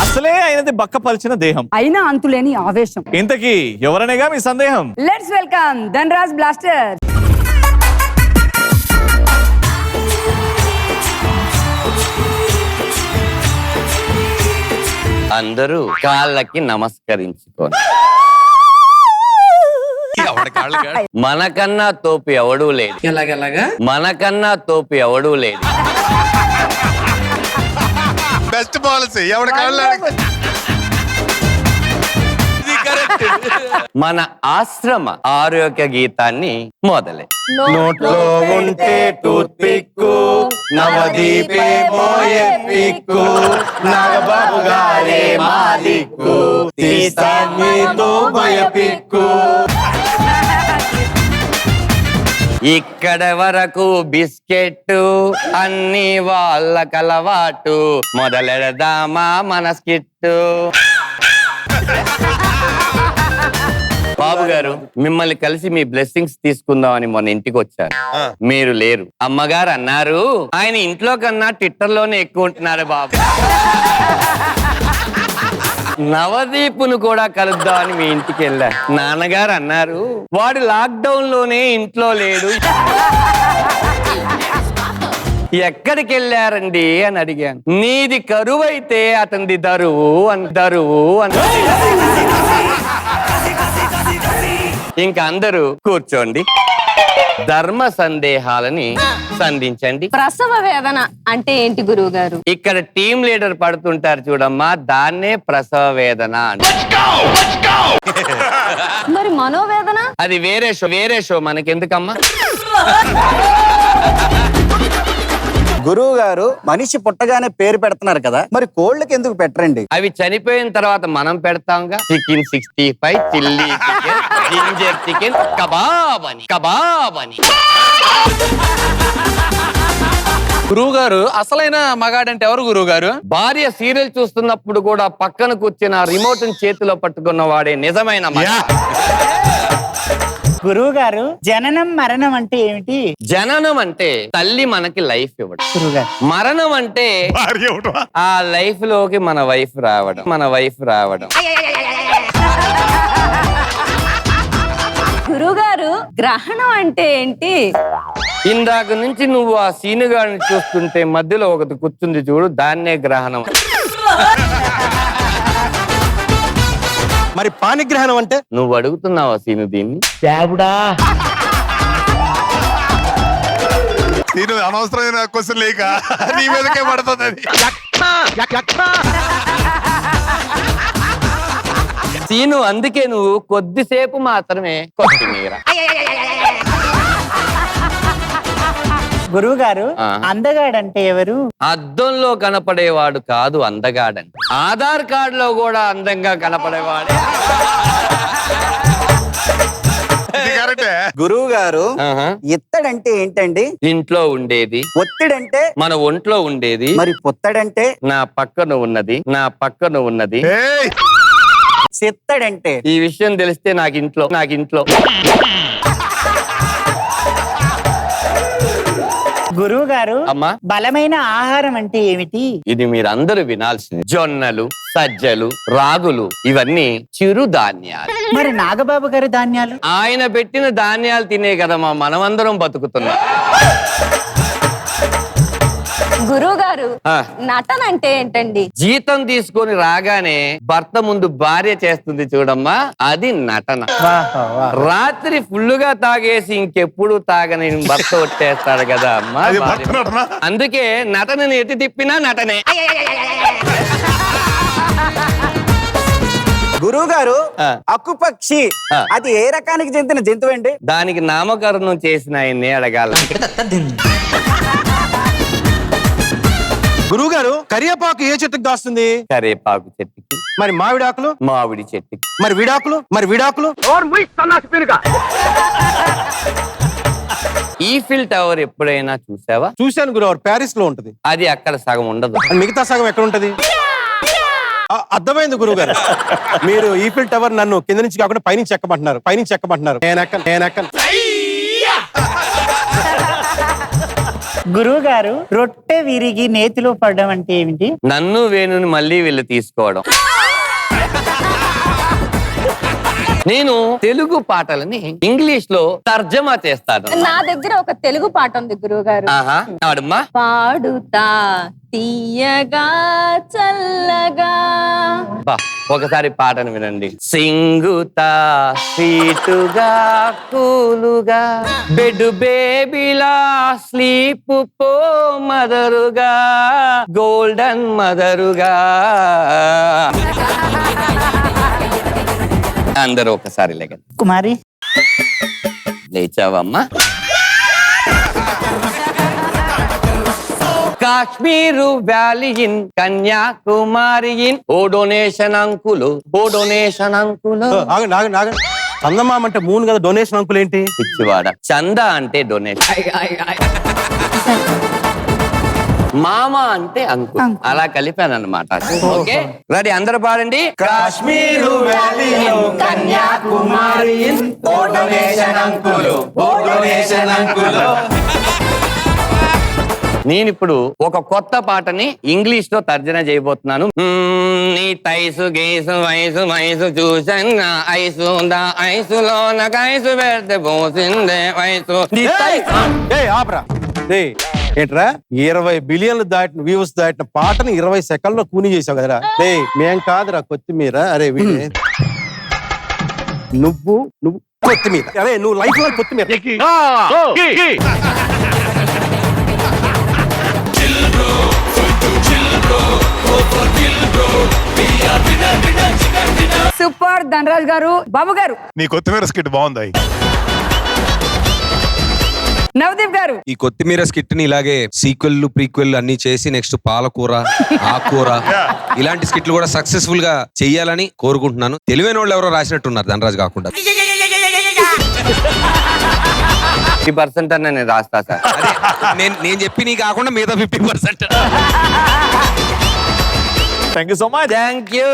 అసలే అయినది బక్కపరిచిన దేహం, అయినా అంతులేని ఆవేశం. ఇంతకీ ఎవరనేగా మీ సందేహం? Let's welcome Dhanraj blaster. అందరూ కాళ్ళకి నమస్కరించుకోండి. మనకన్నా తోపు ఎవడూ లేడు. మనకన్నా తోపు ఎవడూ లేడు. Best policy. ఎవరి మన ఆశ్రమ ఆరోగ్య గీతాన్ని మొదలే. నోట్లో ఉంటే టూత్ పిక్కు, నవదీపే మోయే పిక్కు, నాగబాబు గారే మాలిక్కు, తీస్తాం మీతో భయపిక్కు. ఇక్కడ వరకు బిస్కెట్ అన్ని వాళ్ళ కలవాటు, మొదలెడదామా మన స్కిట్టు. బాబు గారు, మిమ్మల్ని కలిసి మీ బ్లెస్సింగ్స్ తీసుకుందామని మొన్న ఇంటికి వచ్చారు. మీరు లేరు. అమ్మగారు అన్నారు, ఆయన ఇంట్లో కన్నా ట్విట్టర్ లోనే ఎక్కువ ఉంటున్నారు బాబు. నవదీపును కూడా కలుద్దామని మీ ఇంటికి వెళ్ళా. నాన్నగారు అన్నారు, వాడు లాక్డౌన్ లోనే ఇంట్లో లేడు. ఎక్కడికి వెళ్ళారండి అని అడిగాను. నీది కరువైతే అతనిది దరువు అని. ఇంకా అందరూ కూర్చోండి. ధర్మ సందేహాలని సంధించండి. ప్రసవ వేదన అంటే ఏంటి గురువు గారు? ఇక్కడ టీం లీడర్ పడుతుంటారు చూడమ్మా, దాన్నే ప్రసవ వేదన అని. మరి మనోవేదన? అది వేరే షో మనకెందుకమ్మా. గురువు గారు, మనిషి పుట్టగానే పేరు పెడుతున్నారు కదా, మరి కోళ్ళకి ఎందుకు పెట్టరండి? అవి చనిపోయిన తర్వాత మనం పెడతాంగా. Chicken 65, chilli chicken, ginger chicken, kebab అని. గురువు గారు, అసలైన మగాడంటే ఎవరు గురువు గారు? భార్య సీరియల్ చూస్తున్నప్పుడు కూడా పక్కన కూర్చున్న రిమోట్ చేతిలో పట్టుకున్న వాడే నిజమైన మగాడు. గురువు గారు, జననం మరణం అంటే ఏమిటి? జననం అంటే తల్లి మనకి లైఫ్ ఇవ్వడం. గురువుగారు, మరణం అంటే ఆ లైఫ్ లోకి మన వైఫ్ రావడం. గురుగారు, గ్రహణం అంటే ఏంటి? ఇందాక నుంచి నువ్వు ఆ సీనుగాడిని చూస్తుంటే మధ్యలో ఒకటి కూర్చుంది చూడు, దాన్నే గ్రహణం. మరి పాణిగ్రహణం అంటే? నువ్వు అడుగుతున్నావా సీను దీన్ని? నేను అనవసరమైన క్వశ్చన్ లేక నీ మీదకే పడుతుంది అది. సీను, అందుకే నువ్వు కొద్దిసేపు మాత్రమే కొత్తిమీర. గురువు గారు, అందగాడంటే ఎవరు? అద్దంలో కనపడేవాడు కాదు అందగాడని, ఆధార్ కార్డులో కూడా అందంగా కనపడేవాడే. గురువు గారు, ఇత్తడంటే ఏంటండి? ఇంట్లో ఉండేది. ఒత్తిడంటే? మన ఒంట్లో ఉండేది. మరి పొత్తడంటే? నా పక్కన ఉన్నది. చిత్తడంటే? ఈ విషయం తెలిస్తే నాకు ఇంట్లో. గురువు గారు, అమ్మా, బలమైన ఆహారం అంటే ఏమిటి? ఇది మీరందరూ వినాల్సింది. జొన్నలు, సజ్జలు, రాగులు, ఇవన్నీ చిరుధాన్యాలు. మరి నాగబాబు గారి ధాన్యాలు? ఆయన పెట్టిన ధాన్యాలు తినే కదమ్మా మనమందరం బతుకుతున్నాం. గురువు గారు, నటన అంటే ఏంటండి? జీతం తీసుకొని రాగానే భర్త ముందు భార్య చేస్తుంది చూడమ్మా, అది నటన. రాత్రి ఫుల్లుగా తాగేసి ఇంకెప్పుడు తాగని భర్త వచ్చేస్తాడు కదా అమ్మా, అందుకే నటనని ఎత్తి తిప్పినా నటనే. గురువు గారు, అక్కుపక్షి అది ఏ రకానికి చెందిన జంతువు అండి? దానికి నామకరణం చేసిన ఆయన్ని అడగాల. గురువు గారు, కరివేపాకు ఏ చెట్టుకు దాస్తుంది? కరివేపాకు చెట్టుకి. మరి మామిడాకులు? మామిడి చెట్టుకి. మరి విడాకులు? ఈఫిల్ టవర్ ఎప్పుడైనా చూసావా? చూశాను గురువు, ప్యారిస్ లో ఉంటది. అది అక్కడ సగం ఉండదు. మిగతా సగం ఎక్కడ ఉంటది? అర్థమైంది గురువు గారు. మీరు ఈఫిల్ టవర్ నన్ను కింద నుంచి కాకుండా పైనుంచి ఎక్కమంటున్నారు. నేను ఎక్కను. గురువు గారు రొట్టె విరిగి నేతిలో పడడం అంటే ఏమిటి? నన్ను వేణుని మళ్ళీ వీళ్ళు తీసుకోవడం. నేను తెలుగు పాటలని ఇంగ్లీష్ లో తర్జమా చేస్తాను. నా దగ్గర ఒక తెలుగు పాట ఉంది గురువు గారు. ఆహా, ఆడమ్మా. పాడుతా తీయగా చల్లగా. బా, ఒకసారి పాటను వినండి. సింగుతా సీటుగా కూలుగా బెడ్ బేబీలా స్లీప్ పో మదరుగా గోల్డెన్ మదరుగా. అందరూ ఒకసారి లేక కుమారి లేచావమ్మా. Kashmir valley in Kanyakumari in ఓ డొనేషన్ అంకులు, ఓ డొనేషన్ అంకులు. చందమామ అంటే మూన్ కదా, డొనేషన్ అంకుల్ ఏంటి? పిచ్చివాడ. చందా అంటే డొనేషన్, మామ అంటే అంకుల్, అలా కలిపాను అన్నమాట. Okay, ready? అందరూ పాడండి. కాశ్మీరు వ్యాలీ కన్యాకుమారి ఓ డొనేషన్ అంకులు, ఓ డొనేషన్ అంకులు. నేను ఇప్పుడు ఒక కొత్త పాటని ఇంగ్లీష్ లో తర్జన చేయబోతున్నాను. నీ తైసు గేసు వయసు వయసు చూసన్నా ఐసు దా ఐసులో నాకు ఐసు పెడితే పోసిందే వయసు. ఆపరా. ఏంట్రా 20 బిలియన్లు దాటిన వ్యూస్ దాటిన పాటని 20 సెకండ్లో కూని చేసావు కదరా. మేం కాదురా కొత్తిమీర. అరే వీడే నువ్వు కొత్తిమీర. అరే నువ్వు లైఫ్ లో కొత్తిమీర. సూపర్ ధనరాజ్ గారు. బాబు గారు. నీ కొత్తిమీర స్కిట్ బాగుంది. నవదీప్ గారు. ఈ కొత్తిమీర స్కిట్ ని ఇలాగే సీక్వెల్ ప్రీక్వెల్ అన్ని చేసి నెక్స్ట్ పాలకూర, ఆకుకూర ఇలాంటి స్కిట్లు కూడా సక్సెస్ఫుల్ గా చెయ్యాలని కోరుకుంటున్నాను. తెలివైన వాళ్ళు ఎవరో రాసినట్టున్నారు ధనరాజ్ కాకుండా. 50% అన్న నేను రాస్తా సార్. నేను చెప్పి నీ కాకుండా మిగతా 50%. Thank you so much. Thank you.